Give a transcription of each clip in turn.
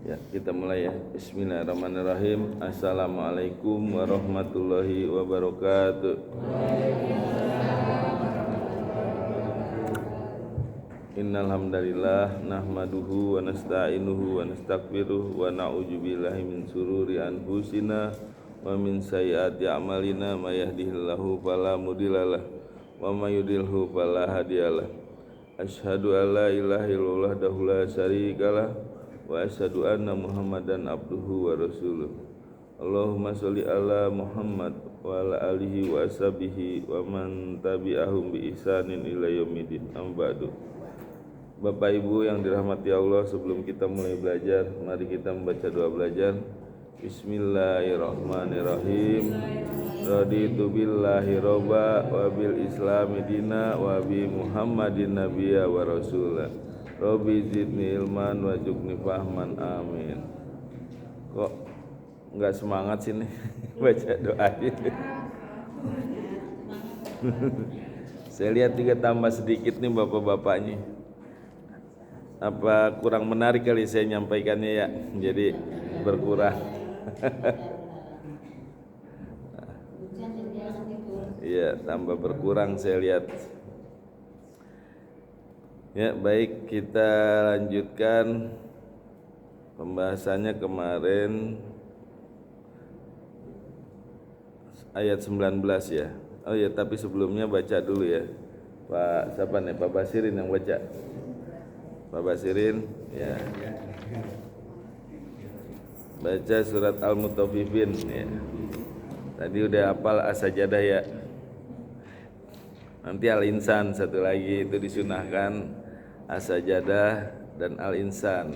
Ya, kita mulai ya. Bismillahirrahmanirrahim. Assalamualaikum warahmatullahi wabarakatuh. Innal hamdalillah nahmaduhu wa nasta'inuhu wa nastaghfiruh wa na'udzu billahi min shururi anfusina wa min sayyiati a'malina may yahdihillahu fala mudhillalah wa may yudhlilhu fala hadiyalah. Asyhadu an la ilaha illallah wahdahu la syarikalah wa asyhadu anna Muhammadan abduhu wa rasuluh. Allahumma sholli ala Muhammad wa ala alihi wa ashabihi wa man tabi'ahum bi ihsanin ila yaumil amma ba'du. Bapak Ibu yang dirahmati Allah, sebelum kita mulai belajar, mari kita membaca doa belajar. Bismillahirrahmanirrahim. Raditu billahi robba wa bil islami dina wa bi Muhammadin nabiyya wa rasulah. Rabbi zidni ilman wa jukni fahman, amin. Kok enggak semangat sini baca doanya? Saya lihat juga tambah sedikit nih bapak-bapaknya. Apa kurang menarik kali saya nyampaikannya ya, jadi berkurang. Iya, tambah berkurang saya lihat. Ya, baik, kita lanjutkan pembahasannya kemarin ayat 19 ya. Oh ya, tapi sebelumnya baca dulu ya. Pak siapa nih? Pak Basirin yang baca. Pak Basirin ya. Baca surat Al-Mutaffifin ya. Tadi udah hafal As-Sajadah ya. Nanti Al-Insan satu lagi itu disunahkan, As-Sajadah dan Al-Insan.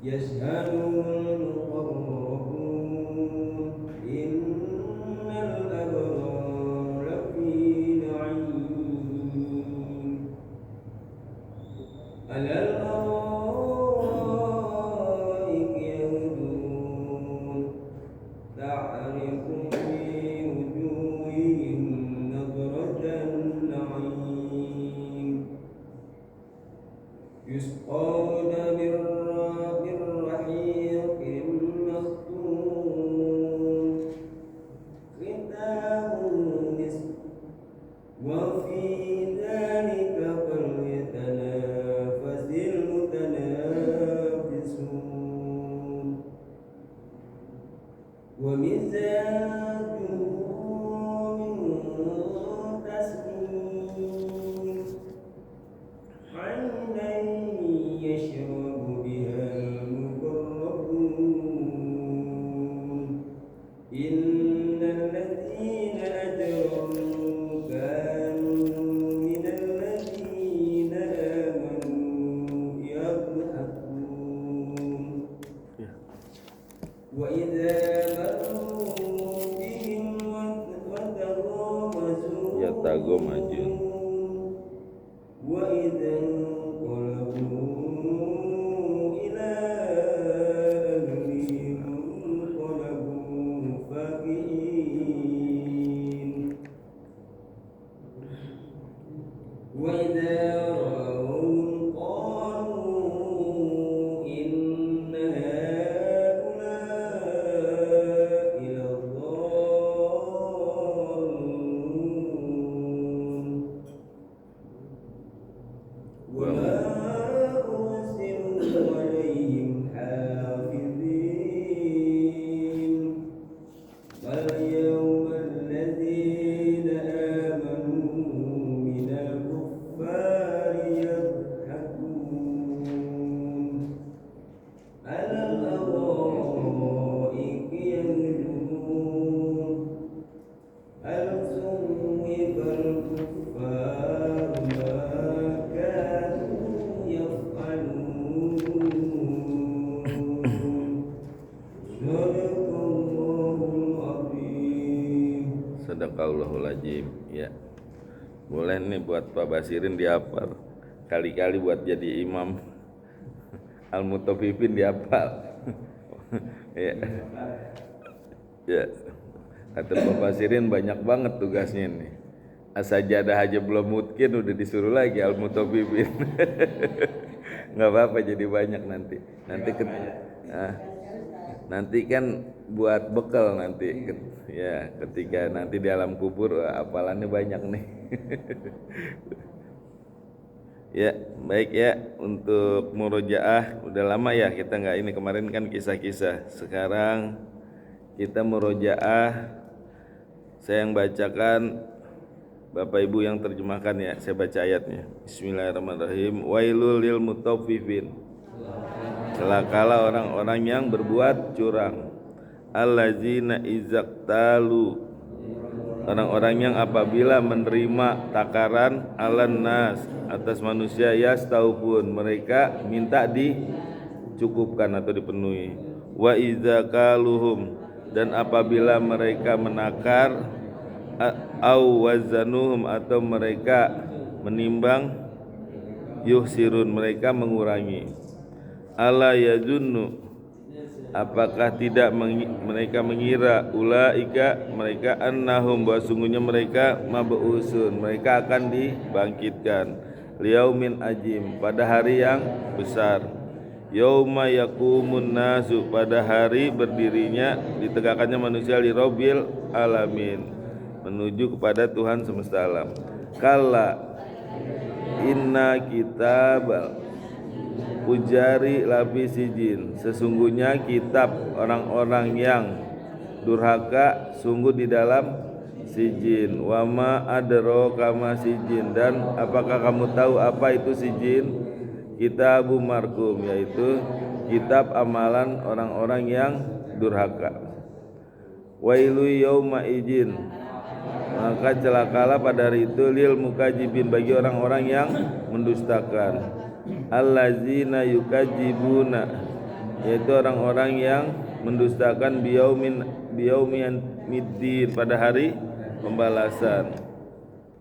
يشهده المقربون إن الأبرار لفي نعيم على الأرائك ينظرون تعرف في وجوههم نضرة النعيم يسقون من رحيق مختوم ختامه مسك وفي ذلك فليتنافس المتنافسون ومزاجه من تسنيم عينا يشرب بها المقربون إن الذين أجرموا كانوا من الذين آمنوا يضحكون وإذا مروا بهم yataghomazun وإذا انقلبوا إلى أهلهم انقلبوا فكهين وإذا رأوهم قالوا إن هؤلاء لضالون وما أرسلوا عليهم حافظين فاليوم الذين آمنوا من الكفار يضحكون على الأرائك ينظرون هل ثوب الكفار ما كانوا يفعلون صدق الله العظيم. Sadaqallahul azim. Ya, boleh nih buat Pak Basirin dihafal, kali-kali buat jadi imam Al-Mutaffifin dihafal. Ya, ya. Kata Pak Basirin banyak banget tugasnya nih. As-Sajadah aja belum mungkin udah disuruh lagi Al-Mutaffifin. Nggak apa-apa, jadi banyak nanti. Nanti kan buat bekal nanti, ya ketika nanti di alam kubur hafalannya banyak nih. Ya baik ya, untuk murojaah udah lama ya kita nggak ini, kemarin kan kisah-kisah, sekarang kita murojaah. Saya yang bacakan, Bapak Ibu yang terjemahkan ya, saya baca ayatnya. Bismillahirrahmanirrahim. Wailul lil mutaffifin. Celakalah orang-orang yang berbuat curang. Allazina izaktalu, orang-orang yang apabila menerima takaran alan nas, atas manusia, yastaufun, mereka minta dicukupkan atau dipenuhi. Wa izakaluhum, dan apabila mereka menakar, au wazanuhum, atau mereka menimbang, yuhsirun, mereka mengurangi. Ala yazunnu, apakah tidak mereka mengira, ulaika, mereka, annahum, bahwa sungguhnya mereka, mab'usun, mereka akan dibangkitkan, liyaumin ajim, pada hari yang besar, yauma yaqumun nasu, pada hari berdirinya, ditegakkannya manusia, lirabbil alamin, menuju kepada Tuhan semesta alam. Kalla inna kitabal Ujari lafi sijin, sesungguhnya kitab orang-orang yang durhaka sungguh di dalam sijin. Wama adraka ma sijin, dan apakah kamu tahu apa itu sijin? Kitabu markum, yaitu kitab amalan orang-orang yang durhaka. Wailu yauma ijin, maka celakalah pada hari itu, lil mukajibin, bagi orang-orang yang mendustakan. Allazina yukajibuna, yaitu orang-orang yang mendustakan biyaumiddin pada hari pembalasan.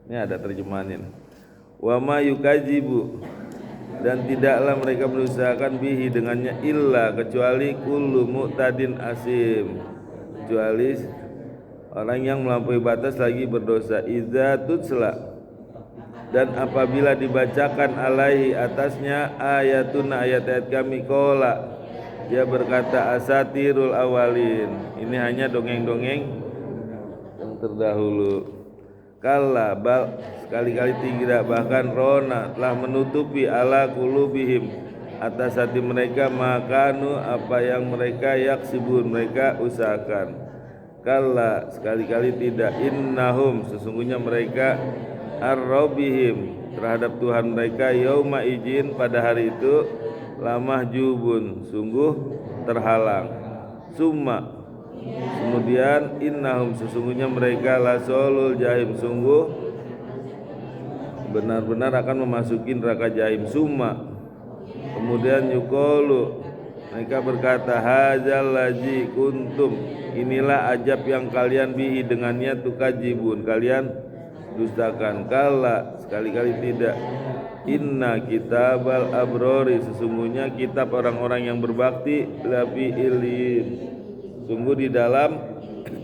Ini ada terjemahan ini. Wa ma yukadzibu, dan tidaklah mereka mendustakan bihi dengannya illa kecuali kullu mu'tadin asim, kecuali orang yang melampaui batas lagi berdosa. Idza tutsla, dan apabila dibacakan alaihi atasnya ayatuna ayat-ayat kami, qala, dia berkata asatirul awalin, ini hanya dongeng-dongeng yang terdahulu. Kalla bal, sekali-kali tidak, bahkan rona telah menutupi ala qulubihim atas hati mereka makanu apa yang mereka yaksibun mereka usahakan. Kalla, sekali-kali tidak, innahum, sesungguhnya mereka ar-rabbihim, terhadap Tuhan mereka, yauma izin, pada hari itu, lamahjubun, sungguh terhalang. Summa, kemudian innahum, sesungguhnya mereka lasolul jahim, sungguh benar-benar akan memasuki neraka jahim. Summa, kemudian yukolu, mereka berkata hadzal ladzi kuntum, inilah ajab yang kalian bihi dengannya tukajibun, kalian dustakan. Kala, sekali-kali tidak, inna kitabal abrori, sesungguhnya kitab orang-orang yang berbakti, lafi ilin, sungguh di dalam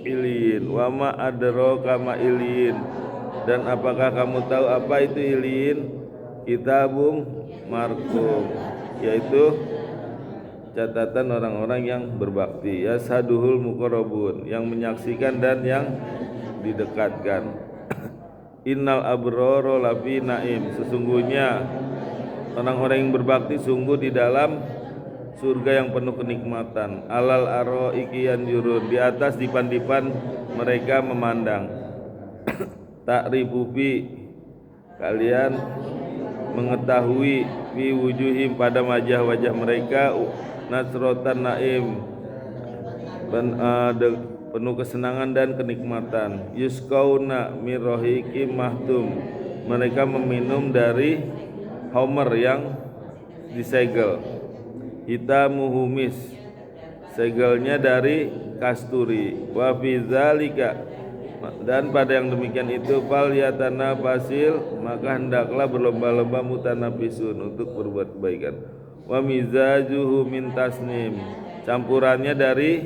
ilin. Wa ma adraka ma ilin, dan apakah kamu tahu apa itu ilin? Kitabum marqum, yaitu catatan orang-orang yang berbakti. Yashaduhul muqarrabun, yang menyaksikan dan yang didekatkan. Innal abroro lafi naim, sesungguhnya orang-orang yang berbakti sungguh di dalam surga yang penuh kenikmatan. Alal aroiki yanjurun, di atas dipan-dipan mereka memandang. Ta'rifu fi, kalian mengetahui, fi wujuhim, pada wajah-wajah mereka, nasrotan naim, penuh kesenangan dan kenikmatan. Yuskauna mirrohiki mahtum, mereka meminum dari homer yang disegel. Hitamuhu mis, segelnya dari kasturi. Wa fi dzalika, dan pada yang demikian itu, fal yatanafasil, maka hendaklah berlomba-lomba mutanafisun, untuk berbuat kebaikan. Wa mizajuhu min tasnim, campurannya dari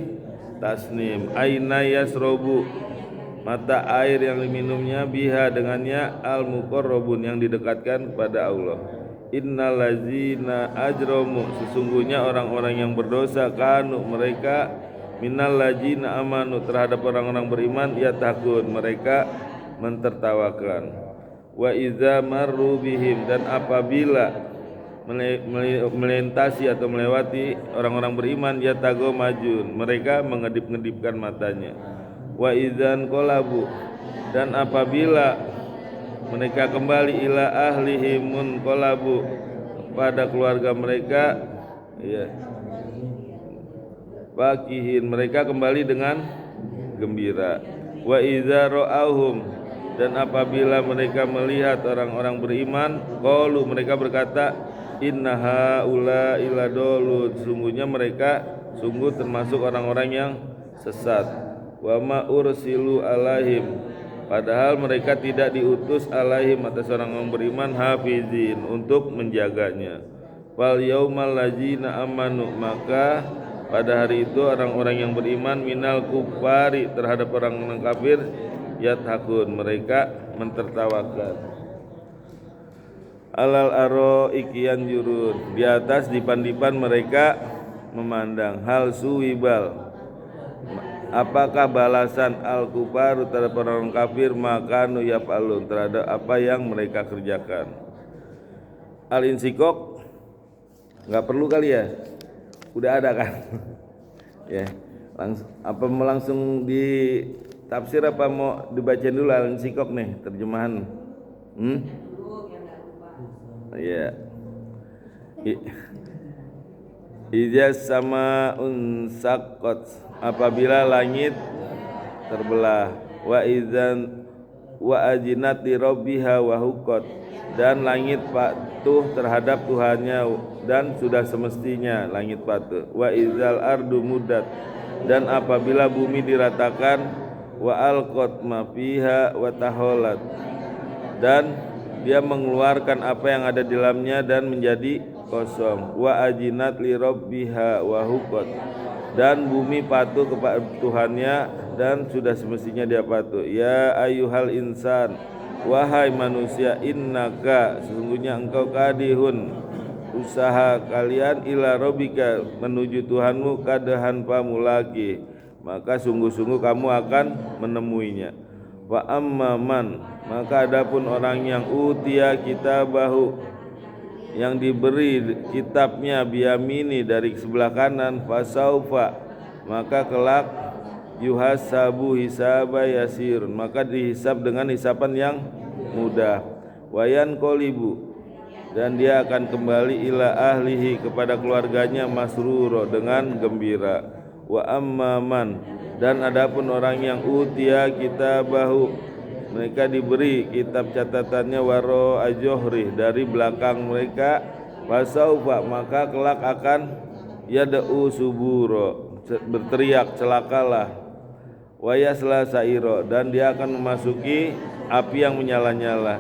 tasnim. Aina yasrobu, mata air yang diminumnya, biha dengannya, al muqarrabun, yang didekatkan kepada Allah. Innal ladzina ajramu, sesungguhnya orang-orang yang berdosa, kanu, mereka, minal ladzina amanu, terhadap orang-orang beriman, yatakun, mereka mentertawakan. Wa idza marru bihim, dan apabila melintasi atau melewati orang-orang beriman, yatago majun, mereka mengedip-ngedipkan matanya. Wa idzan qolabu, dan apabila mereka kembali, ila ahlihimun qolabu, pada keluarga mereka, ya, fakihin, mereka kembali dengan gembira. Wa idza ra'auhum, dan apabila mereka melihat orang-orang beriman, qalu, mereka berkata, inna haula ila dolud, sungguhnya mereka sungguh termasuk orang-orang yang sesat. Wa ma ursilu alaihim, padahal mereka tidak diutus alaihim, atas orang-orang beriman, hafizin, untuk menjaganya. Fal yaumal ladzina amanu, maka pada hari itu orang-orang yang beriman, minal kufari, terhadap orang-orang kafir, yathakun, mereka mentertawakan. Alal aroiki yanjurun, di atas dipan-dipan mereka memandang. Hal suwibal, apakah balasan al kufaru, terhadap orang kafir, makanu yaf'alun, terhadap apa yang mereka kerjakan. Al insikok nggak perlu kali ya, udah ada kan? Ya, apa mau langsung di tafsir, apa mau dibacain dulu al insikok nih terjemahan? Ya. Ijaz sama unsakot, apabila langit terbelah. Wa idzan wa ajinat li rabbiha wa huqqat, dan langit patuh terhadap Tuhannya dan sudah semestinya langit patuh. Wa izal ardu muddat, dan apabila bumi diratakan, wa alqat ma fiha wa taholat, dan dia mengeluarkan apa yang ada di dalamnya dan menjadi kosong. Wa ajinat li rabbiha wa huqqat, dan bumi patuh kepada Tuhannya dan sudah semestinya dia patuh. Ya ayyuhal insan, wahai manusia, innaka, sesungguhnya engkau kadihun, usaha kalian, ila rabbika, menuju Tuhanmu, kadahan pamulaki, maka sungguh-sungguh kamu akan menemuinya. Wa amman, maka adapun orang yang utia kitabahu, yang diberi kitabnya, biyamini, dari sebelah kanan, fasaufa, maka kelak, yuhasabu hisaba yasirun, maka dihisab dengan hisaban yang mudah. Wayan kolibu, dan dia akan kembali ila ahlihi, kepada keluarganya, masruro, dengan gembira. Wa amman, dan adapun orang yang utia kitabahu, mereka diberi kitab catatannya, waro ajohrih, dari belakang mereka, fasaufa, maka kelak akan yada'u suburo, berteriak celakalah, wayasla sairo, dan dia akan memasuki api yang menyala-nyala.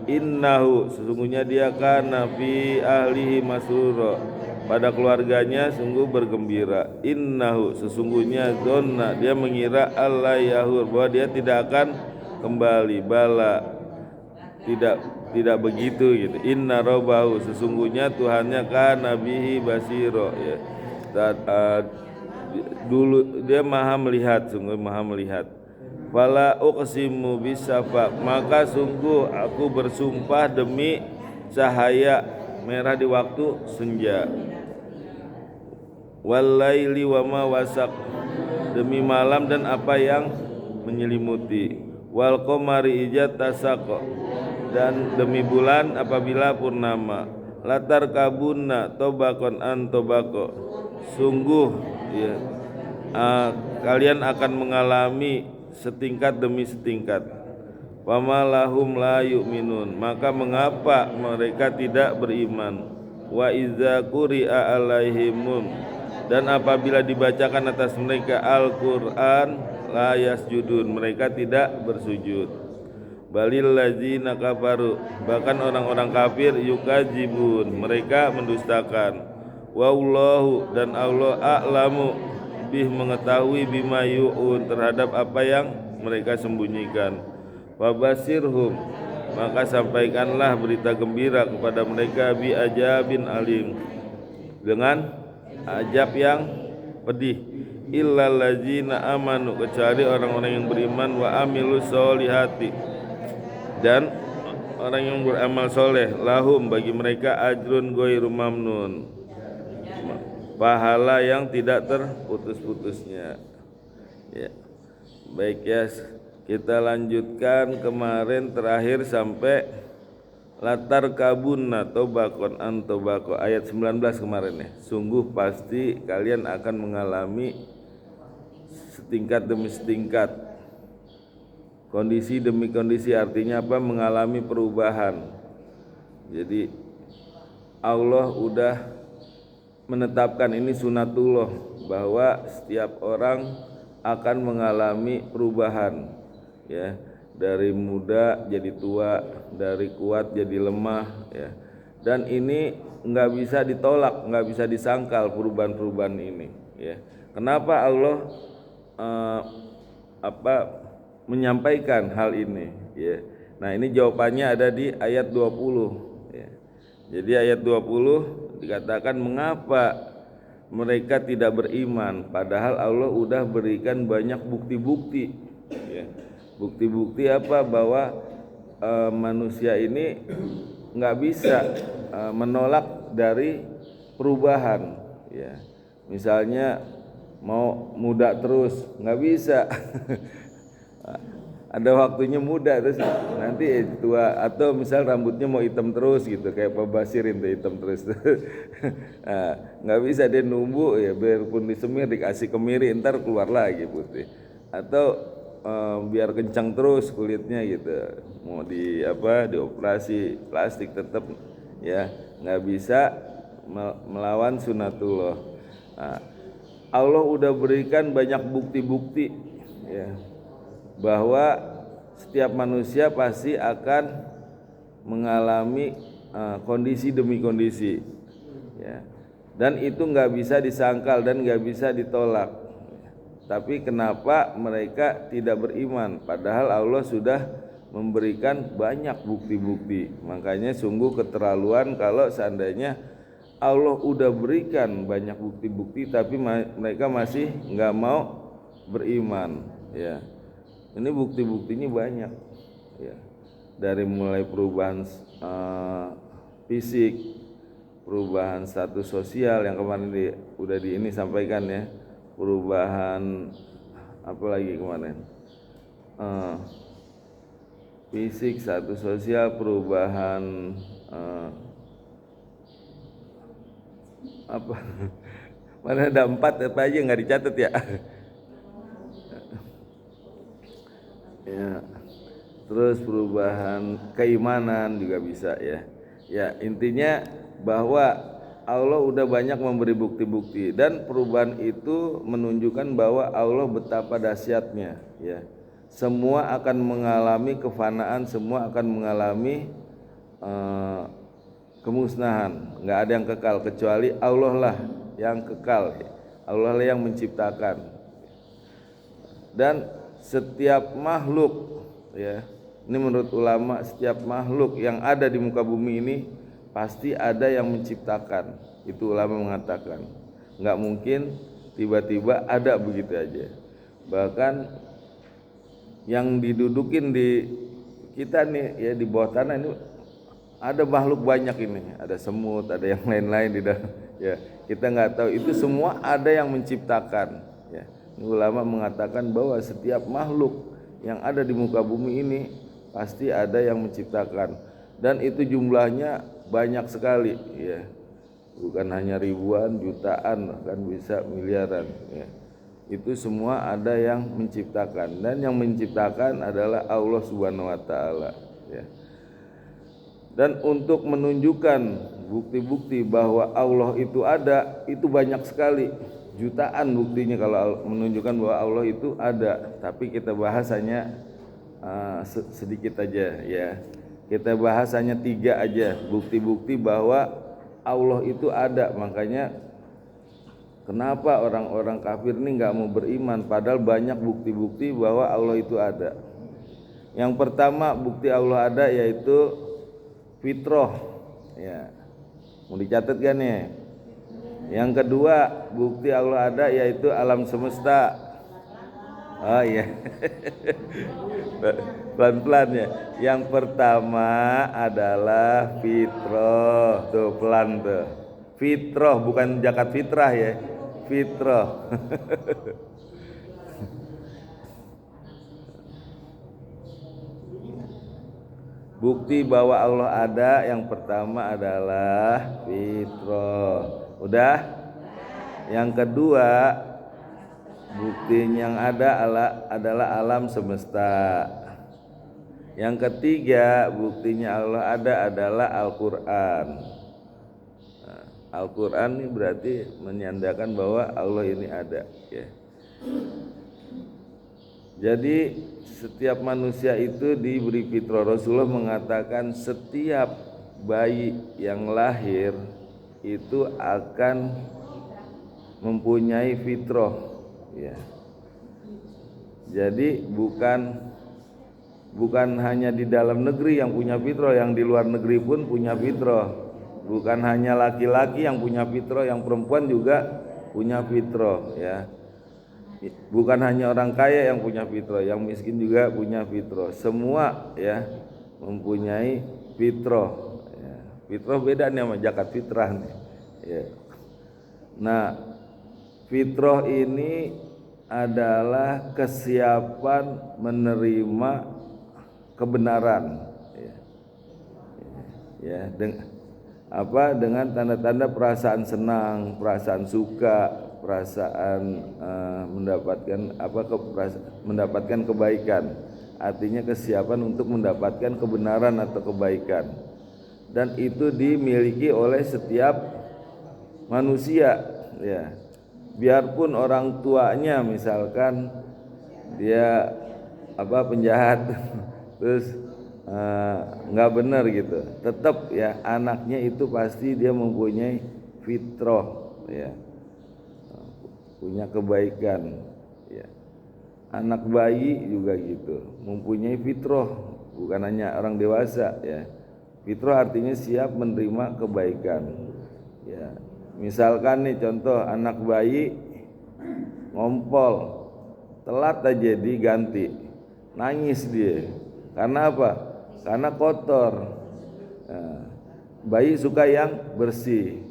Innahu, sesungguhnya dia kana fi ahlihi masruro, pada keluarganya sungguh bergembira. Innahu, sesungguhnya donna, dia mengira, Allah yahur, bahwa dia tidak akan kembali. Bala, tidak begitu gitu. Inna rabbahu, sesungguhnya Tuhannya kana bihi basiro, ya. Dulu dia maha melihat, sungguh maha melihat. Fala uqsimu bisafaq, maka sungguh aku bersumpah demi cahaya merah di waktu senja. Walaili wa ma wasaq, demi malam dan apa yang menyelimuti. Wal qamari idza tasaqa, dan demi bulan apabila purnama. Latar kabunna tobakon an tobako, sungguh ya, kalian akan mengalami setingkat demi setingkat. Wama lahum la yu'minun, maka mengapa mereka tidak beriman. Wa iza quri'a alaihimun, dan apabila dibacakan atas mereka Al-Qur'an, la yasjudun, mereka tidak bersujud. Balil ladzina kafaru, bahkan orang-orang kafir, yukadzibun, mereka mendustakan. Wallahu, dan Allah, a'lamu, lebih mengetahui, bima yu'un, terhadap apa yang mereka sembunyikan. Fabasirhum, maka sampaikanlah berita gembira kepada mereka, bi ajabin alim, dengan ajab yang pedih. Illal ladzina amanu, kecuali orang-orang yang beriman, wa amilus solihati, dan orang yang beramal soleh, lahum, bagi mereka, ajrun ghairu mamnun, pahala yang tidak terputus-putusnya. Ya. Baik ya, kita lanjutkan kemarin terakhir sampai latar kabunna tobakon an tobako, ayat 19 kemarin ya. Sungguh pasti kalian akan mengalami setingkat demi setingkat, kondisi demi kondisi, artinya apa? Mengalami perubahan. Jadi Allah udah menetapkan, ini sunatullah, bahwa setiap orang akan mengalami perubahan, ya, dari muda jadi tua, dari kuat jadi lemah, ya. Dan ini nggak bisa ditolak, nggak bisa disangkal perubahan-perubahan ini, ya. Kenapa Allah menyampaikan hal ini, ya. Nah, ini jawabannya ada di ayat 20, ya. Jadi ayat 20 dikatakan mengapa mereka tidak beriman, padahal Allah udah berikan banyak bukti-bukti, ya. Bukti-bukti apa? Bahwa manusia ini nggak bisa menolak dari perubahan, ya. Misalnya mau muda terus nggak bisa. Ada waktunya muda terus nanti tua, atau misal rambutnya mau hitam terus gitu, kayak Pak Basirin tuh hitam terus. Nah, nggak bisa dia nunggu, ya, biarpun disemir dikasih kemiri ntar keluar lagi putih. Atau biar kencang terus kulitnya gitu. Mau dioperasi plastik tetap ya nggak bisa melawan sunatullah. Nah, Allah udah berikan banyak bukti-bukti ya bahwa setiap manusia pasti akan mengalami kondisi demi kondisi ya. Dan itu nggak bisa disangkal dan nggak bisa ditolak. Tapi kenapa mereka tidak beriman? Padahal Allah sudah memberikan banyak bukti-bukti. Makanya sungguh keterlaluan kalau seandainya Allah udah berikan banyak bukti-bukti tapi mereka masih nggak mau beriman. Ya, ini bukti-buktinya banyak. Ya, dari mulai perubahan fisik, perubahan status sosial yang kemarin udah ini sampaikan ya. Perubahan apa lagi kemarin fisik, status sosial, perubahan apa mana ada 4 apa aja nggak dicatat ya. Ya terus perubahan keimanan juga bisa ya. Ya intinya bahwa Allah udah banyak memberi bukti-bukti dan perubahan itu menunjukkan bahwa Allah betapa dahsyatnya ya. Semua akan mengalami kefanaan, semua akan mengalami kemusnahan, nggak ada yang kekal kecuali Allah lah yang kekal. Allah lah yang menciptakan. Dan setiap makhluk ya, ini menurut ulama setiap makhluk yang ada di muka bumi ini pasti ada yang menciptakan. Itu ulama mengatakan nggak mungkin tiba-tiba ada begitu aja. Bahkan yang didudukin di kita nih ya di bawah tanah ini ada makhluk banyak ini, ada semut, ada yang lain-lain di dalam ya. Kita nggak tahu itu semua ada yang menciptakan ya. Ini ulama mengatakan bahwa setiap makhluk yang ada di muka bumi ini pasti ada yang menciptakan dan itu jumlahnya banyak sekali ya, bukan hanya ribuan, jutaan, bahkan bisa miliaran ya. Itu semua ada yang menciptakan dan yang menciptakan adalah Allah Subhanahu wa taala ya. Dan untuk menunjukkan bukti-bukti bahwa Allah itu ada, itu banyak sekali, jutaan buktinya kalau menunjukkan bahwa Allah itu ada. Tapi kita bahas hanya sedikit aja ya. Kita bahas hanya 3 aja bukti-bukti bahwa Allah itu ada. Makanya kenapa orang-orang kafir ini nggak mau beriman padahal banyak bukti-bukti bahwa Allah itu ada. Yang pertama bukti Allah ada yaitu fitrah ya. Mau dicatat kan nih? Yang kedua bukti Allah ada yaitu alam semesta. Oh iya. Pelan-pelan ya. Yang pertama adalah fitrah. Tuh pelan tuh. Fitrah bukan zakat fitrah ya. Fitrah. Bukti bahwa Allah ada yang pertama adalah fitrah. Udah? Yang kedua bukti yang ada adalah alam semesta. Yang ketiga buktinya Allah ada adalah Al-Quran. Nah, Al-Quran ini berarti menyandarkan bahwa Allah ini ada ya. Jadi setiap manusia itu diberi fitrah. Rasulullah mengatakan setiap bayi yang lahir itu akan mempunyai fitrah ya. Jadi bukan hanya di dalam negeri yang punya fitrah, yang di luar negeri pun punya fitrah. Bukan hanya laki-laki yang punya fitrah, yang perempuan juga punya fitrah ya. Bukan hanya orang kaya yang punya fitrah, yang miskin juga punya fitrah. Semua ya mempunyai fitrah ya. Fitrah beda nih sama zakat fitrah nih ya. Nah fitrah ini adalah kesiapan menerima kebenaran ya, dengan tanda-tanda perasaan senang, perasaan suka perasaan mendapatkan kebaikan, artinya kesiapan untuk mendapatkan kebenaran atau kebaikan, dan itu dimiliki oleh setiap manusia ya. Biarpun orang tuanya misalkan dia penjahat terus nggak benar gitu, tetap ya anaknya itu pasti dia mempunyai fitrah ya, punya kebaikan ya. Anak bayi juga gitu, mempunyai fitrah, bukan hanya orang dewasa ya. Fitrah artinya siap menerima kebaikan ya. Misalkan nih contoh, anak bayi ngompol telat aja diganti, nangis dia. Karena apa? Karena kotor. Nah, bayi suka yang bersih,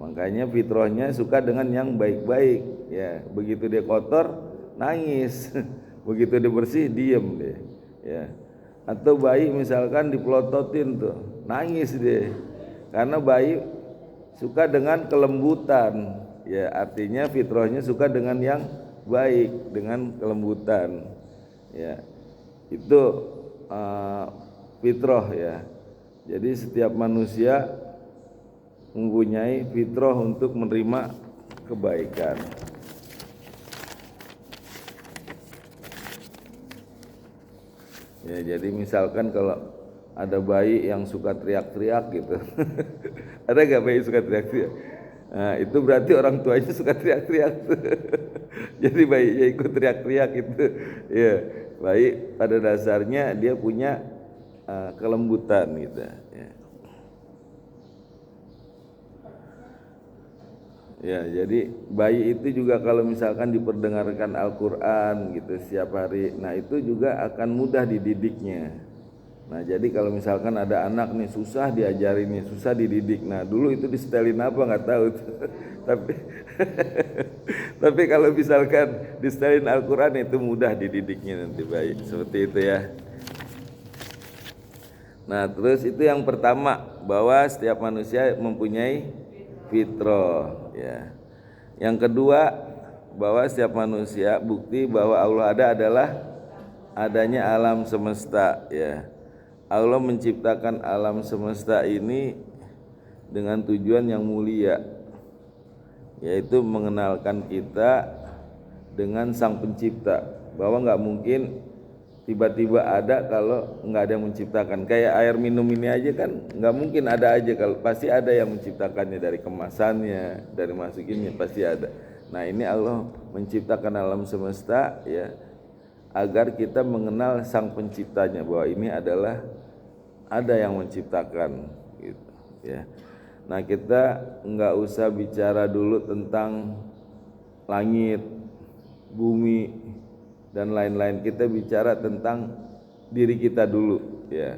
makanya fitrahnya suka dengan yang baik-baik ya. Begitu dia kotor nangis, begitu dia bersih diem deh ya. Atau bayi misalkan dipelototin tuh nangis deh, karena bayi suka dengan kelembutan ya, artinya fitrahnya suka dengan yang baik, dengan kelembutan ya. Itu fitrah ya. Jadi setiap manusia mempunyai fitrah untuk menerima kebaikan. Ya, jadi misalkan kalau ada bayi yang suka teriak-teriak gitu. Ada gak bayi suka teriak-teriak? Nah, itu berarti orang tuanya suka teriak-teriak. Jadi bayinya ikut teriak-teriak itu. Ya, bayi pada dasarnya dia punya kelembutan gitu ya. Ya, jadi bayi itu juga kalau misalkan diperdengarkan Al-Qur'an gitu setiap hari, nah itu juga akan mudah dididiknya. Nah, jadi kalau misalkan ada anak nih susah diajarin nih, susah dididik. Nah, dulu itu disetelin apa nggak tahu tuh. Tapi tapi kalau misalkan disetelin Al-Qur'an itu mudah dididiknya nanti bayi. Seperti itu ya. Nah, terus itu yang pertama, bahwa setiap manusia mempunyai fitrah ya. Yang kedua, bahwa setiap manusia bukti bahwa Allah ada adalah adanya alam semesta ya. Allah menciptakan alam semesta ini dengan tujuan yang mulia, yaitu mengenalkan kita dengan Sang Pencipta, bahwa nggak mungkin tiba-tiba ada kalau nggak ada yang menciptakan. Kayak air minum ini aja kan nggak mungkin ada aja, kalau pasti ada yang menciptakannya, dari kemasannya, dari masukinnya pasti ada. Nah, ini Allah menciptakan alam semesta ya, agar kita mengenal Sang Penciptanya, bahwa ini adalah ada yang menciptakan gitu ya. Nah, kita nggak usah bicara dulu tentang langit, bumi dan lain-lain. Kita bicara tentang diri kita dulu ya.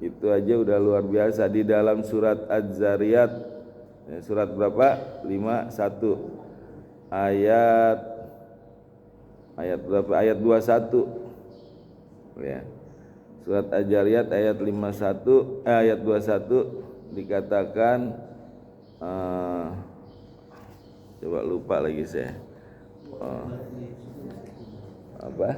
Itu aja udah luar biasa. Di dalam surat Az-Zariyat ya, surat berapa? 51 ayat berapa? Ayat 21 ya. Surat Az-Zariyat ayat 51 ayat 21 dikatakan coba lupa lagi saya. Apa?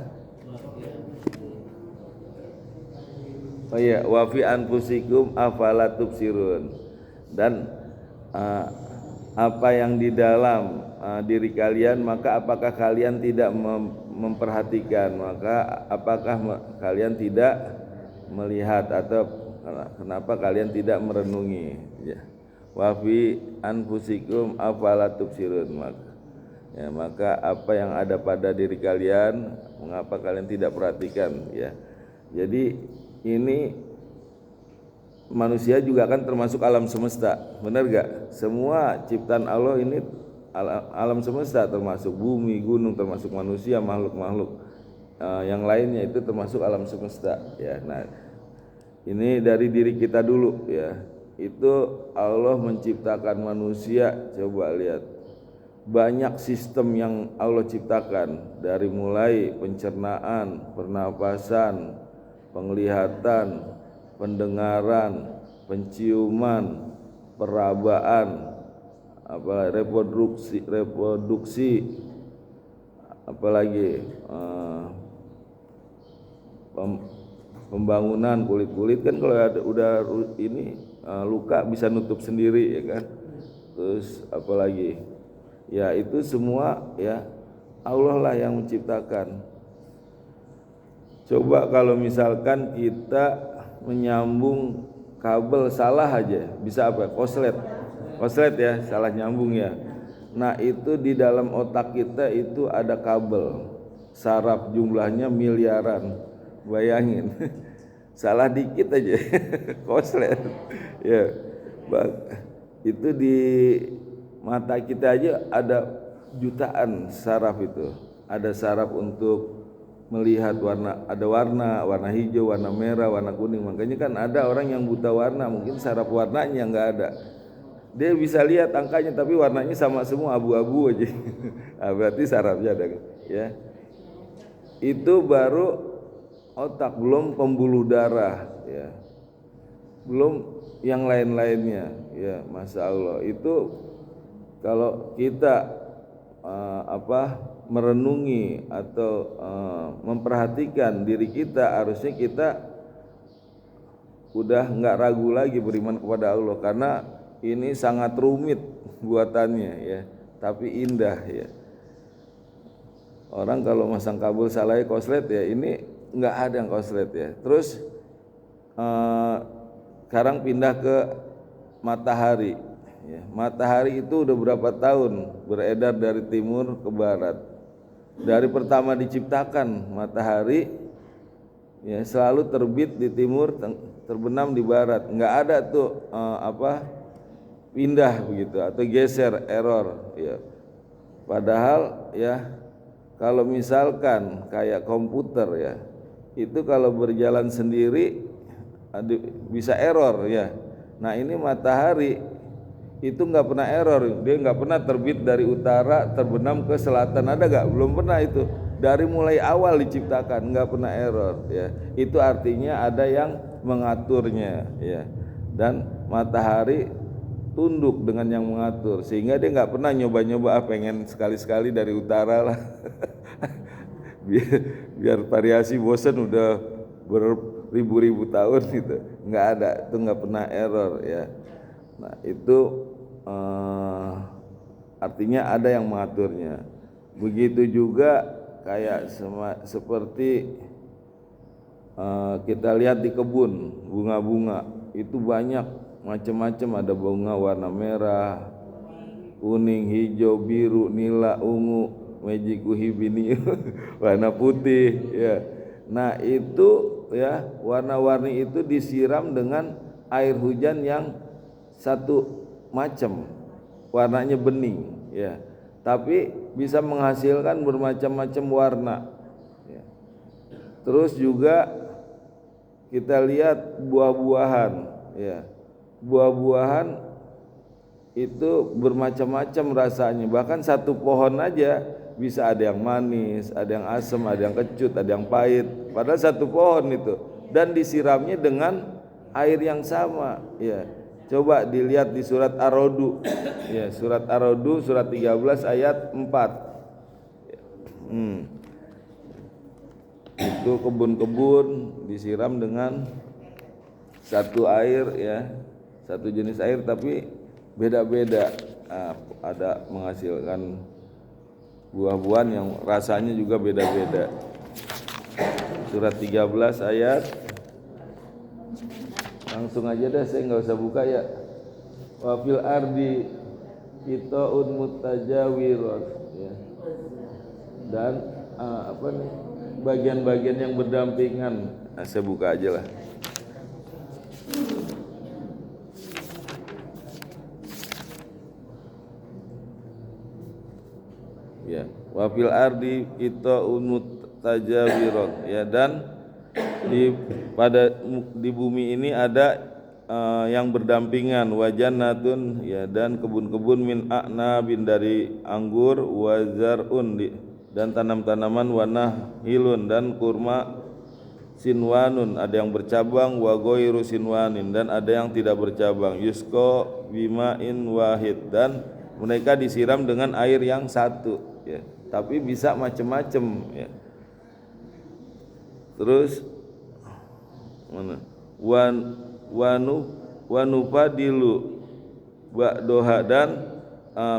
Oh iya, wa fi anfusikum afala tubsirun. Dan apa yang di dalam diri kalian, maka apakah kalian tidak memperhatikan, maka apakah kalian tidak melihat, atau kenapa kalian tidak merenungi ya. Wa fi anfusikum afala tubsirun, maka apa yang ada pada diri kalian, mengapa kalian tidak perhatikan ya. Jadi ini manusia juga kan termasuk alam semesta, benar gak? Semua ciptaan Allah ini alam semesta, termasuk bumi, gunung, termasuk manusia, makhluk-makhluk yang lainnya itu termasuk alam semesta ya. Nah, ini dari diri kita dulu ya. Itu Allah menciptakan manusia, coba lihat banyak sistem yang Allah ciptakan, dari mulai pencernaan, pernapasan, penglihatan, pendengaran, penciuman, perabaan, apa reproduksi apalagi pembangunan kulit kan kalau udah ini luka bisa nutup sendiri ya kan. Terus apalagi ya itu semua ya Allah lah yang menciptakan. Coba kalau misalkan kita menyambung kabel salah aja bisa apa? Koslet ya, salah nyambung ya. Nah itu di dalam otak kita itu ada kabel saraf jumlahnya miliaran, bayangin. Salah dikit aja koslet ya bang. Itu di mata kita aja ada jutaan saraf itu. Ada saraf untuk melihat warna, ada warna hijau, warna merah, warna kuning. Makanya kan ada orang yang buta warna, mungkin saraf warnanya nggak ada. Dia bisa lihat angkanya tapi warnanya sama semua, abu-abu aja. Nah, berarti sarafnya ada ya. Itu baru otak, belum pembuluh darah ya. Belum yang lain-lainnya ya, Masya Allah. Itu kalau kita merenungi atau memperhatikan diri kita, harusnya kita udah nggak ragu lagi beriman kepada Allah, karena ini sangat rumit buatannya ya, tapi indah ya. Orang kalau masang kabel salah koslet ya, ini nggak ada yang koslet ya. Terus sekarang pindah ke matahari ya. Matahari itu udah berapa tahun beredar dari timur ke barat. Dari pertama diciptakan matahari ya selalu terbit di timur, terbenam di barat. Nggak ada tuh pindah begitu atau geser, error ya. Padahal ya kalau misalkan kayak komputer ya, itu kalau berjalan sendiri bisa error ya. Nah ini matahari itu nggak pernah error, dia nggak pernah terbit dari utara terbenam ke selatan, ada nggak? Belum pernah itu. Dari mulai awal diciptakan nggak pernah error ya. Itu artinya ada yang mengaturnya ya. Dan matahari tunduk dengan yang mengatur, sehingga dia nggak pernah nyoba-nyoba pengen sekali-sekali dari utara lah. biar variasi bosan udah beribu-ribu tahun gitu, nggak ada, itu nggak pernah error ya. Nah itu artinya ada yang mengaturnya. Begitu juga kayak seperti kita lihat di kebun bunga-bunga itu banyak macam-macam, ada bunga warna merah, kuning, hijau, biru, nila, ungu, mejiku hibini, warna putih ya. Nah itu ya warna-warni itu disiram dengan air hujan yang satu macam, warnanya bening ya, tapi bisa menghasilkan bermacam-macam warna ya. Terus juga kita lihat buah-buahan ya, buah-buahan itu bermacam-macam rasanya, bahkan satu pohon aja bisa ada yang manis, ada yang asam, ada yang kecut, ada yang pahit, padahal satu pohon itu, dan disiramnya dengan air yang sama ya. Coba dilihat di surat Ar-Ra'd ya, surat Ar-Ra'd surat 13 ayat 4. Itu kebun-kebun disiram dengan satu air ya, satu jenis air tapi beda-beda. Ada menghasilkan buah-buahan yang rasanya juga beda-beda. Surat 13 ayat, langsung aja dah, saya nggak usah buka ya. Wa fil ardi qita'un mutajawirun ya. Dan bagian-bagian yang berdampingan. Nah, saya buka aja lah. Ya, wa fil ardi qita'un mutajawirun ya, dan di bumi ini ada yang berdampingan, wajannatun ya, dan kebun-kebun min a'nabin dari anggur, wazarun dan tanam-tanaman, wanahilun dan kurma, sinwanun ada yang bercabang, wa ghairu sinwanin dan ada yang tidak bercabang, yusqa bima'in wahid dan mereka disiram dengan air yang satu, ya. Tapi bisa macam-macam, ya. Terus mana? Wanufadilu ba'doha, dan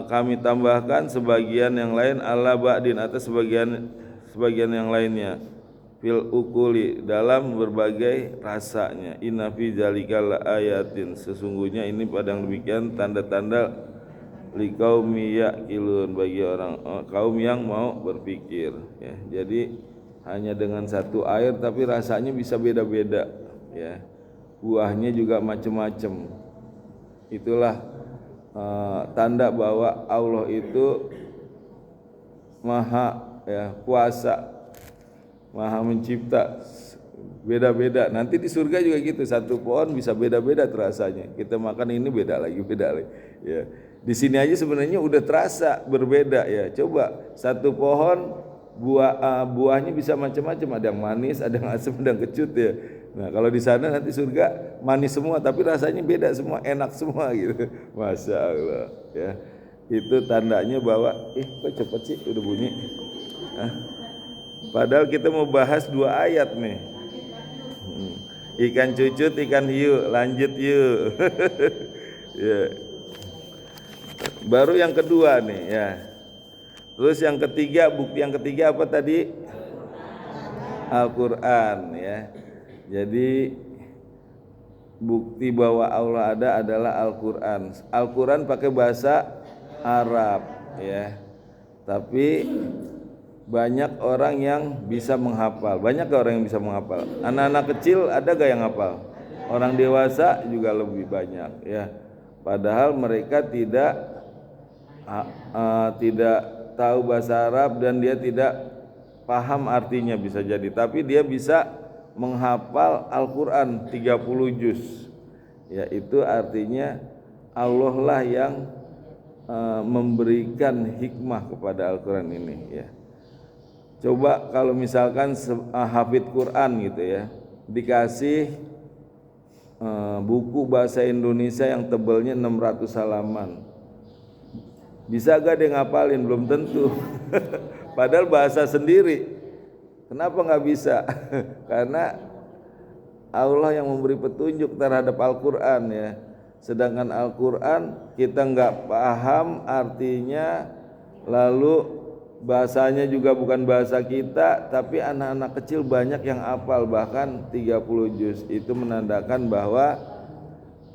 kami tambahkan sebagian yang lain ala ba'din atas sebagian yang lainnya, fil ukuli dalam berbagai rasanya. Inna fi zalikal ayatin, sesungguhnya ini pada yang demikian tanda-tanda liqaumi yaqilun, bagi orang kaum yang mau berpikir, ya. Jadi hanya dengan satu air tapi rasanya bisa beda-beda, ya. Buahnya juga macam-macam. Itulah tanda bahwa Allah itu maha, ya, kuasa, maha mencipta, beda-beda. Nanti di surga juga gitu, satu pohon bisa beda-beda terasanya. Kita makan ini beda lagi, ya. Di sini aja sebenarnya udah terasa berbeda, ya. Coba satu pohon buahnya bisa macam-macam, ada yang manis, ada yang asam, ada yang kecut, ya. Nah, kalau di sana nanti surga manis semua tapi rasanya beda semua, enak semua gitu. Masya Allah, ya. Itu tandanya bahwa kok cepet sih udah bunyi. Padahal kita mau bahas 2 ayat nih. Ikan cucut, ikan hiu, lanjut yuk. Ya. Baru yang kedua nih, ya. Terus yang ketiga, bukti yang ketiga apa tadi? Al-Qur'an, ya. Jadi bukti bahwa Allah ada adalah Al-Qur'an. Al-Qur'an pakai bahasa Arab, ya. Tapi banyak orang yang bisa menghafal. Banyak orang yang bisa menghafal. Anak-anak kecil ada gak yang hafal? Orang dewasa juga lebih banyak, ya. Padahal mereka tidak tahu bahasa Arab dan dia tidak paham artinya bisa jadi, tapi dia bisa menghafal Al-Qur'an 30 juz. Ya, itu artinya Allah lah yang memberikan hikmah kepada Al-Qur'an ini, ya. Coba kalau misalkan hafid Quran gitu, ya, dikasih buku bahasa Indonesia yang tebalnya 600 halaman. Bisa gak dia ngapalin? Belum tentu. Padahal bahasa sendiri. Kenapa gak bisa? Karena Allah yang memberi petunjuk terhadap Al-Quran, ya. Sedangkan Al-Quran kita gak paham artinya, lalu bahasanya juga bukan bahasa kita, tapi anak-anak kecil banyak yang hafal bahkan 30 juz. Itu menandakan bahwa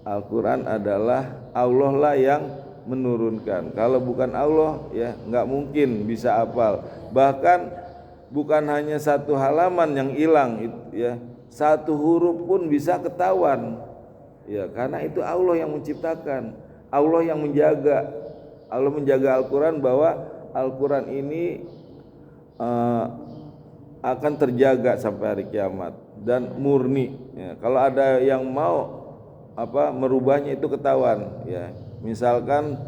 Al-Quran adalah Allah lah yang menurunkan. Kalau bukan Allah, ya nggak mungkin bisa hafal. Bahkan bukan hanya satu halaman yang hilang, ya, satu huruf pun bisa ketahuan, ya, karena itu Allah yang menciptakan, Allah yang menjaga. Allah menjaga Al-Quran bahwa Al-Quran ini akan terjaga sampai hari kiamat dan murni, ya. Kalau ada yang mau merubahnya itu ketahuan, ya. Misalkan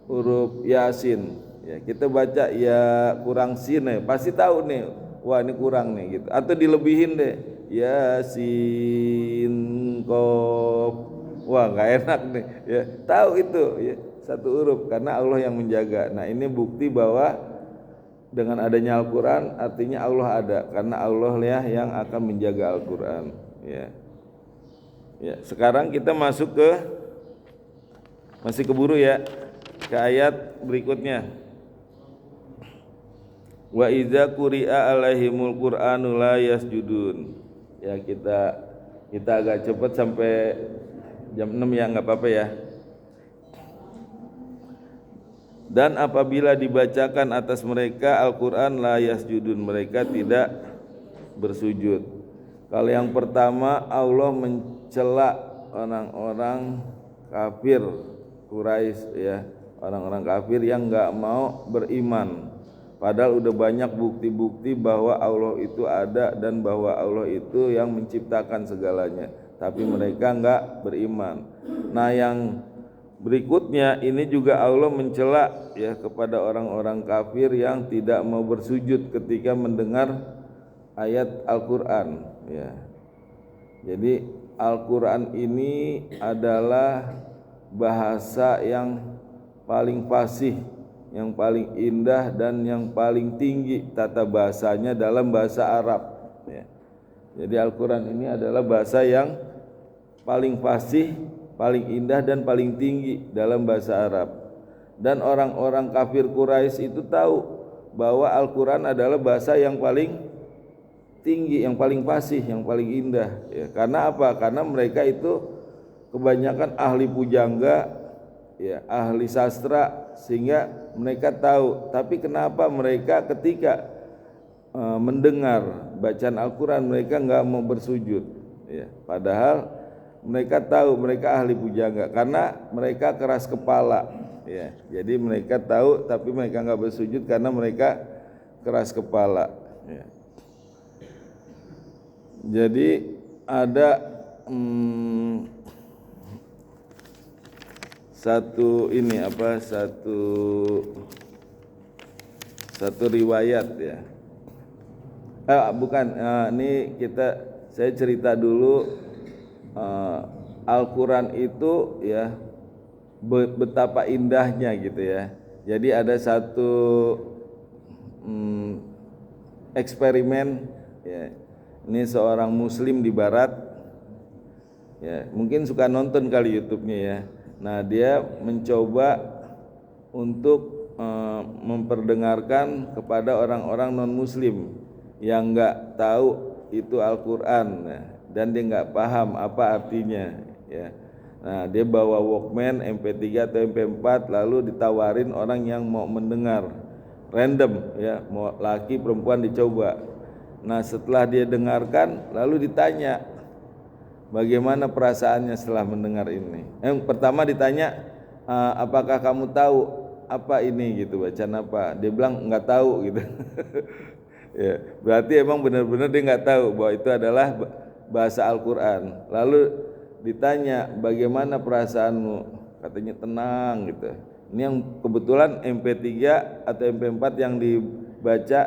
huruf Yasin, ya, kita baca ya kurang sin, ya, pasti tahu nih, wah ini kurang nih gitu. Atau dilebihin deh, Yasin Qaf, wah nggak enak nih, ya. Tahu itu, ya, satu huruf karena Allah yang menjaga. Nah, ini bukti bahwa dengan adanya Al-Quran artinya Allah ada, karena Allah ya yang akan menjaga Al-Quran, ya. Ya, sekarang kita masih keburu, ya, ke ayat berikutnya. Wa idza quri'a alaihimul qur'anu la yasjudun. Ya, kita agak cepat sampai jam 6, ya, enggak apa-apa, ya. Dan apabila dibacakan atas mereka Al-Qur'an la yasjudun, mereka tidak bersujud. Kalau yang pertama Allah mencela orang-orang kafir Quraisy, ya, orang-orang kafir yang enggak mau beriman. Padahal udah banyak bukti-bukti bahwa Allah itu ada dan bahwa Allah itu yang menciptakan segalanya, tapi mereka enggak beriman. Nah, yang berikutnya ini juga Allah mencela, ya, kepada orang-orang kafir yang tidak mau bersujud ketika mendengar ayat Al-Qur'an, ya. Jadi Al-Qur'an ini adalah bahasa yang paling fasih, yang paling indah dan yang paling tinggi tata bahasanya dalam bahasa Arab ya. Jadi Al-Quran ini adalah bahasa yang paling fasih, paling indah dan paling tinggi dalam bahasa Arab. Dan orang-orang kafir Quraisy itu tahu bahwa Al-Quran adalah bahasa yang paling tinggi, yang paling fasih, yang paling indah ya. Karena apa? Karena mereka itu kebanyakan ahli pujangga ya, ahli sastra, sehingga mereka tahu. Tapi kenapa mereka ketika mendengar bacaan Al-Quran mereka nggak mau bersujud ya, padahal mereka tahu mereka ahli pujangga, karena mereka keras kepala ya. Jadi mereka tahu tapi mereka nggak bersujud karena mereka keras kepala ya. Jadi ada satu riwayat ya. Ini saya cerita dulu Al-Quran itu ya, betapa indahnya gitu ya. Jadi ada satu eksperimen ya. Ini seorang muslim di barat ya, mungkin suka nonton kali YouTube-nya ya. Nah, dia mencoba untuk memperdengarkan kepada orang-orang non muslim yang nggak tahu itu Al-Quran dan dia nggak paham apa artinya ya. Nah, dia bawa Walkman MP3 atau MP4 lalu ditawarin orang yang mau mendengar random ya, mau laki perempuan dicoba. Nah, setelah dia dengarkan lalu ditanya bagaimana perasaannya setelah mendengar ini. Pertama ditanya apakah kamu tahu apa ini gitu, bacaan apa? Dia bilang nggak tahu gitu. Ya, berarti emang benar-benar dia nggak tahu bahwa itu adalah bahasa Al-Quran. Lalu ditanya bagaimana perasaanmu, katanya tenang gitu. Ini yang kebetulan MP3 atau MP4 yang dibaca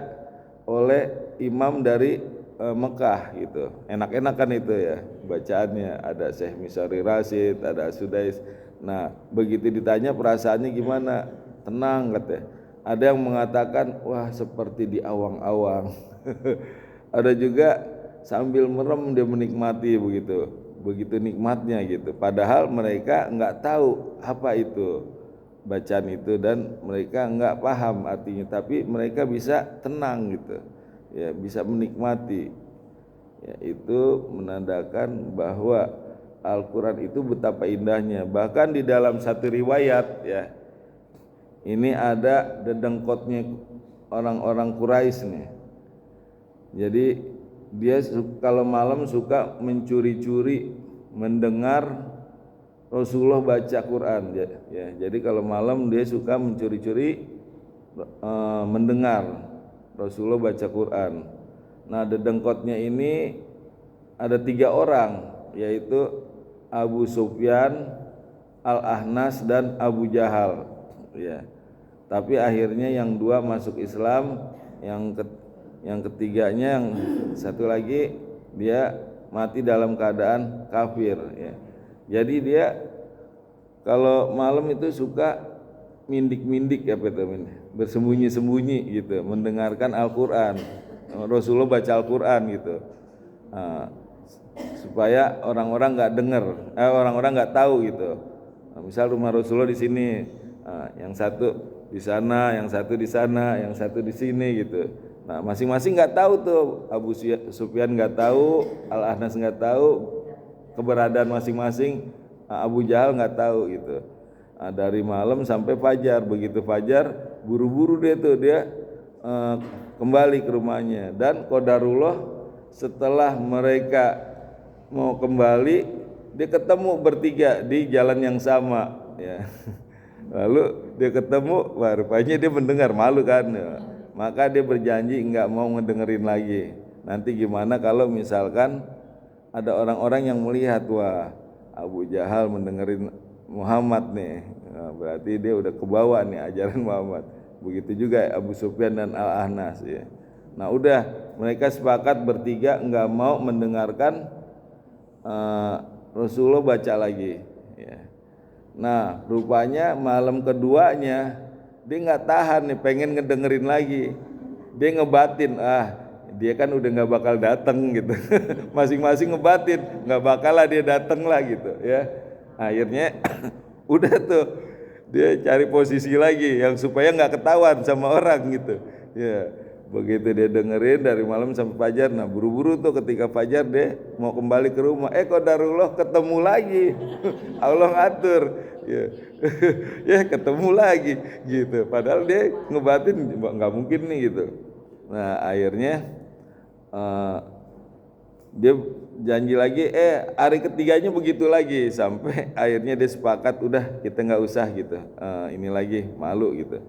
oleh imam dari Mekah gitu. Enak-enakan itu ya bacaannya, ada Syekh Misari Rasyid, ada Sudais. Nah, begitu ditanya perasaannya gimana, tenang katanya. Ada yang mengatakan wah seperti di awang-awang. Ada juga sambil merem dia menikmati begitu nikmatnya gitu. Padahal mereka nggak tahu apa itu bacaan itu dan mereka nggak paham artinya, tapi mereka bisa tenang gitu ya, bisa menikmati ya. Itu menandakan bahwa Al-Quran itu betapa indahnya. Bahkan di dalam satu riwayat ya, ini ada dedengkotnya orang-orang Quraisy nih. Jadi dia kalau malam suka mencuri-curi mendengar Rasulullah baca Quran ya. Jadi kalau malam dia suka mencuri-curi mendengar Rasulullah baca Quran. Nah, dedengkotnya ini ada 3 orang, yaitu Abu Sufyan, Al-Ahnas dan Abu Jahal ya. Tapi akhirnya yang 2 masuk Islam, yang ketiganya, yang satu lagi dia mati dalam keadaan kafir ya. Jadi dia kalau malam itu suka mindik-mindik bersembunyi-sembunyi gitu, mendengarkan Al-Quran. Rasulullah baca Al-Quran gitu, supaya orang-orang nggak dengar, orang-orang nggak tahu gitu. Misal rumah Rasulullah di sini, yang satu di sana, yang satu di sana, yang satu di sini gitu. Nah, masing-masing nggak tahu tuh. Abu Sufyan nggak tahu, Al-Ahnas nggak tahu keberadaan masing-masing, Abu Jahal nggak tahu gitu. Nah, dari malam sampai fajar. Begitu fajar, buru-buru dia kembali ke rumahnya. Dan qadarullah setelah mereka mau kembali, dia ketemu bertiga di jalan yang sama ya. Lalu dia ketemu, wah rupanya dia mendengar, malu kan ya. Maka dia berjanji enggak mau ngedengerin lagi. Nanti gimana kalau misalkan ada orang-orang yang melihat, wah Abu Jahal mendengerin Muhammad nih, nah, berarti dia udah kebawa nih ajaran Muhammad. Begitu juga Abu Sufyan dan Al-Ahnas ya. Nah udah mereka sepakat bertiga enggak mau mendengarkan Rasulullah baca lagi ya. Nah rupanya malam keduanya dia nggak tahan nih, pengen ngedengerin lagi. Dia ngebatin, dia kan udah nggak bakal datang gitu. Masing-masing ngebatin nggak bakal lah dia datang lah gitu ya. Akhirnya udah tuh dia cari posisi lagi yang supaya nggak ketahuan sama orang gitu ya. Begitu dia dengerin dari malam sampai fajar, nah buru-buru tuh ketika fajar dia mau kembali ke rumah, qadarullah ketemu lagi. Allah ngatur ya. Ya ketemu lagi gitu, padahal dia ngebatin nggak mungkin nih gitu. Nah akhirnya dia janji lagi, hari ketiganya begitu lagi, sampai akhirnya dia sepakat udah kita nggak usah gitu, ini lagi malu gitu.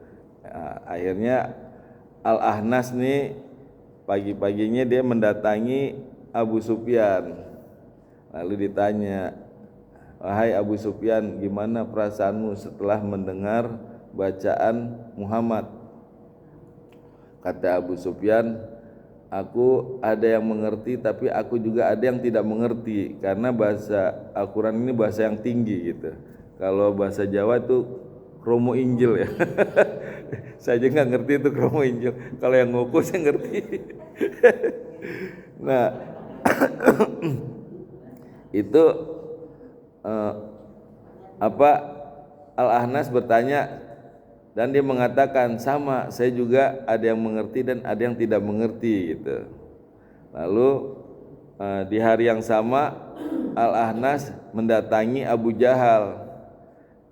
Akhirnya Al-Ahnas nih pagi-paginya dia mendatangi Abu Sufyan, lalu ditanya, wahai Abu Sufyan, gimana perasaanmu setelah mendengar bacaan Muhammad? Kata Abu Sufyan, aku ada yang mengerti tapi aku juga ada yang tidak mengerti, karena bahasa Al-Quran ini bahasa yang tinggi gitu. Kalau bahasa Jawa itu kromo Injil ya. Saya aja nggak ngerti itu kromo Injil. Kalau yang nguku saya ngerti. Nah itu Al-Ahnas bertanya dan dia mengatakan sama, saya juga ada yang mengerti dan ada yang tidak mengerti gitu. Lalu di hari yang sama Al-Ahnas mendatangi Abu Jahal.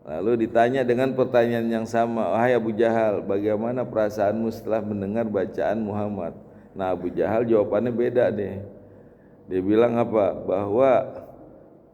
Lalu ditanya dengan pertanyaan yang sama, wahai Abu Jahal, bagaimana perasaanmu setelah mendengar bacaan Muhammad? Nah Abu Jahal jawabannya beda deh. Dia bilang apa? Bahwa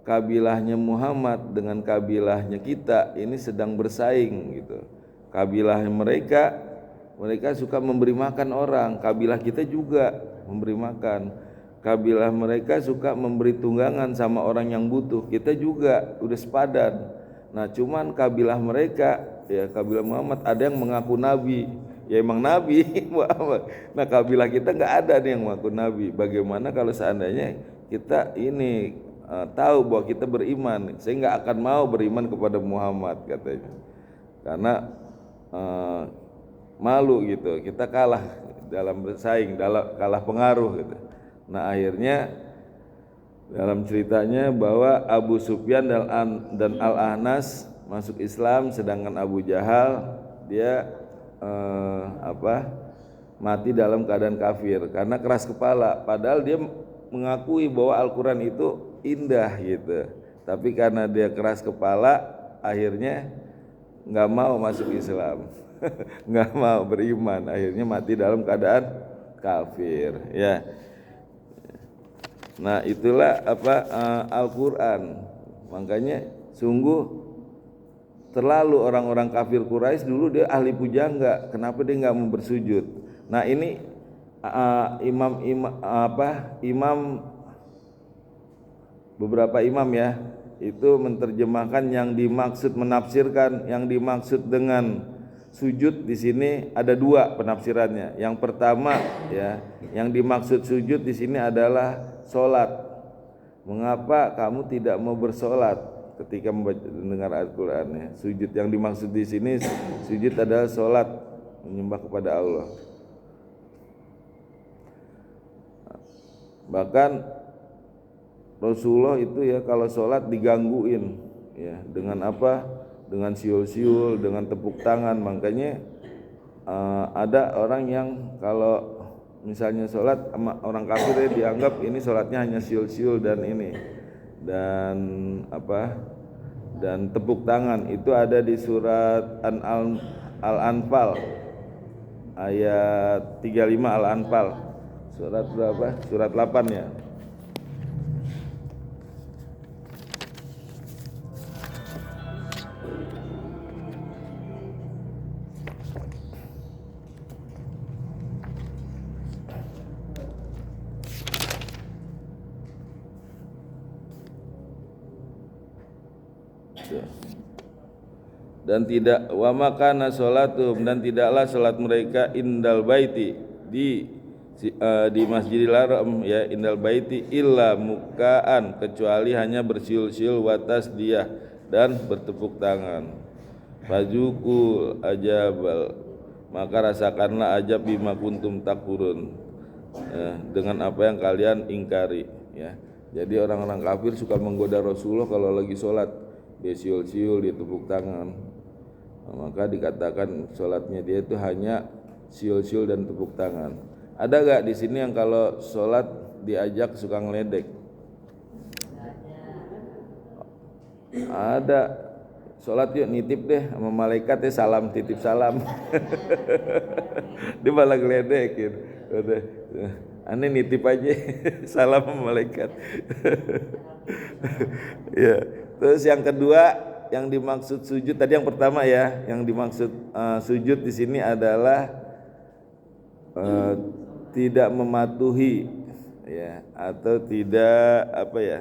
kabilahnya Muhammad dengan kabilahnya kita ini sedang bersaing gitu. Kabilah mereka suka memberi makan orang, kabilah kita juga memberi makan. Kabilah mereka suka memberi tunggangan sama orang yang butuh, kita juga udah sepadan. Nah cuman kabilah mereka, ya kabilah Muhammad ada yang mengaku nabi, ya emang nabi Muhammad. Nah kabilah kita nggak ada nih yang mengaku nabi. Bagaimana kalau seandainya kita ini tahu bahwa kita beriman, saya nggak akan mau beriman kepada Muhammad katanya, karena malu gitu, kita kalah dalam bersaing, kalah pengaruh gitu. Nah akhirnya dalam ceritanya bahwa Abu Sufyan dan Al-Ahnas masuk Islam, sedangkan Abu Jahal dia mati dalam keadaan kafir karena keras kepala, padahal dia mengakui bahwa Al-Quran itu indah gitu, tapi karena dia keras kepala akhirnya nggak mau masuk Islam. Nggak mau beriman, akhirnya mati dalam keadaan kafir ya. Nah itulah Al-Quran. Makanya sungguh terlalu orang-orang kafir Quraisy dulu dia ahli pujangga, kenapa dia nggak mau bersujud. Nah ini beberapa imam ya itu menerjemahkan yang dimaksud, menafsirkan yang dimaksud dengan sujud di sini ada dua penafsirannya. Yang pertama ya, yang dimaksud sujud di sini adalah solat. Mengapa kamu tidak mau bersolat ketika mendengar Al-Qur'an? Sujud yang dimaksud di sini sujud adalah solat, menyembah kepada Allah. Bahkan Rasulullah itu ya kalau sholat digangguin ya dengan apa? Dengan siul-siul, dengan tepuk tangan. Makanya ada orang yang kalau misalnya sholat sama orang kafir ya dianggap ini sholatnya hanya siul-siul dan ini dan tepuk tangan. Itu ada di surat Al-Anfal ayat 35. Al-Anfal surat berapa? Surat 8 ya. Dan tidak wa makana sholatum, dan tidaklah salat mereka indal baiti di Masjidil Haram ya, indal baiti illa mukaan, kecuali hanya bersiul-siul wa tasdiyah dan bertepuk tangan. Fazukul ajabal, maka rasakanlah ajab bima kuntum takfurun, dengan apa yang kalian ingkari, ya. Jadi orang-orang kafir suka menggoda Rasulullah kalau lagi sholat, dia siul-siul, dia tepuk tangan. Maka dikatakan sholatnya dia itu hanya siul-siul dan tepuk tangan. Ada gak di sini yang kalau sholat diajak suka ngeledek? Ada. Sholat yuk nitip deh sama malaikat ya, salam, titip salam. Dia malah ngeledekin. Udah, aneh nitip aja salam sama malaikat. Ya. Terus yang kedua yang dimaksud sujud tadi, yang pertama ya, yang dimaksud sujud di sini adalah tidak mematuhi, ya, atau tidak apa ya,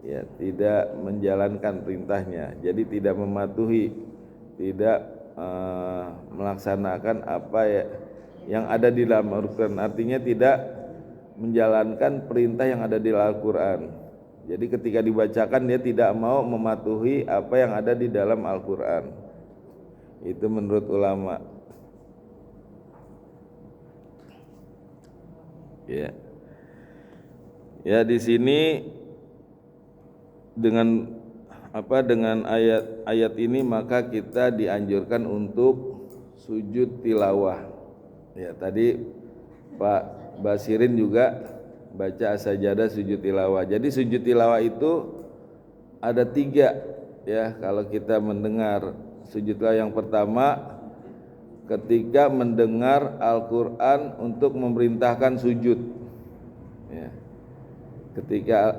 ya, tidak menjalankan perintahnya. Jadi tidak mematuhi, tidak melaksanakan apa ya yang ada di dalam Al-Quran. Artinya tidak menjalankan perintah yang ada di Al-Quran. Jadi ketika dibacakan dia tidak mau mematuhi apa yang ada di dalam Al-Quran. Itu menurut ulama. Ya, ya, di sini dengan ayat ini maka kita dianjurkan untuk sujud tilawah. Ya, tadi Pak Basirin juga baca sajadah sujud tilawah. Jadi sujud tilawah itu ada 3, ya. Kalau kita mendengar sujud tilawah, yang pertama ketika mendengar Al-Quran untuk memerintahkan sujud, ya. Ketika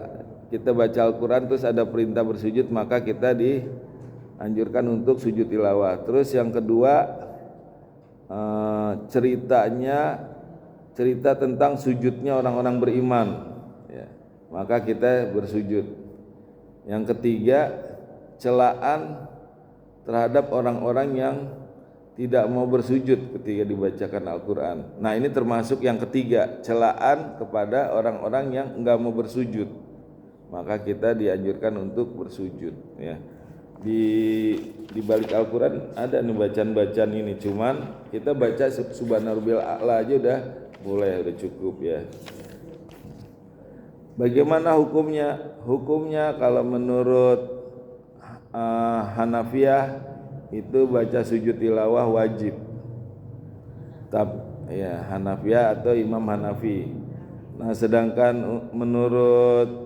kita baca Al-Quran terus ada perintah bersujud, maka kita dianjurkan untuk sujud tilawah. Terus yang kedua, cerita tentang sujudnya orang-orang beriman, ya, maka kita bersujud. Yang ketiga, celaan terhadap orang-orang yang tidak mau bersujud ketika dibacakan Al-Quran. Nah, ini termasuk yang ketiga, celaan kepada orang-orang yang enggak mau bersujud, maka kita dianjurkan untuk bersujud, ya. Di balik Al-Quran ada nih bacaan-bacaan ini, cuman kita baca Subhanarabbil A'la aja udah boleh, udah cukup, ya. Bagaimana hukumnya? Hukumnya kalau menurut Hanafiyah itu baca sujud tilawah wajib. Ya, Hanafiyah atau Imam Hanafi. Nah, sedangkan menurut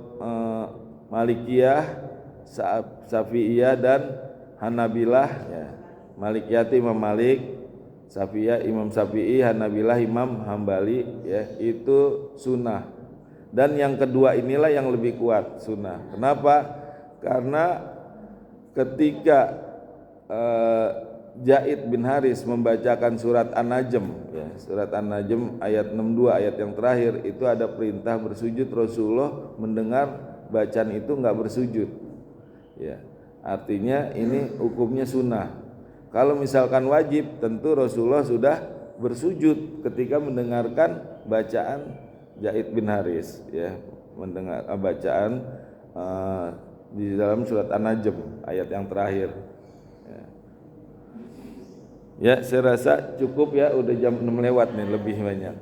Malikiyah, Syafi'iyah dan Hanabilah, ya. Malikiyah itu Imam Malik, Syafi'iyah Imam Syafi'i, Hanabilah Imam Hambali, ya, itu sunnah. Dan yang kedua inilah yang lebih kuat, sunnah. Kenapa? Karena ketika Zaid bin Haris membacakan surat An-Najm, ya, surat An-Najm ayat 62, ayat yang terakhir itu ada perintah bersujud. Rasulullah mendengar bacaan itu enggak bersujud, ya. Artinya ini hukumnya sunnah. Kalau misalkan wajib, tentu Rasulullah sudah bersujud ketika mendengarkan bacaan Zaid bin Haris, ya, mendengar bacaan di dalam surat An-Najm ayat yang terakhir. Ya, saya rasa cukup, ya, udah jam 6 lewat nih, lebih banyak.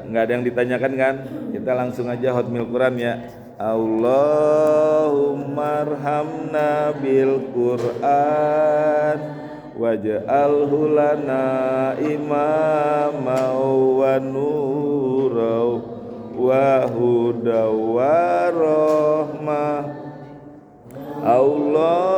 Enggak ada yang ditanyakan kan? Kita langsung aja hotmail Quran, ya. Allahumma arhamna bil Quran waj'alhu lana imama wa nura wa huda wa rahmah. Allah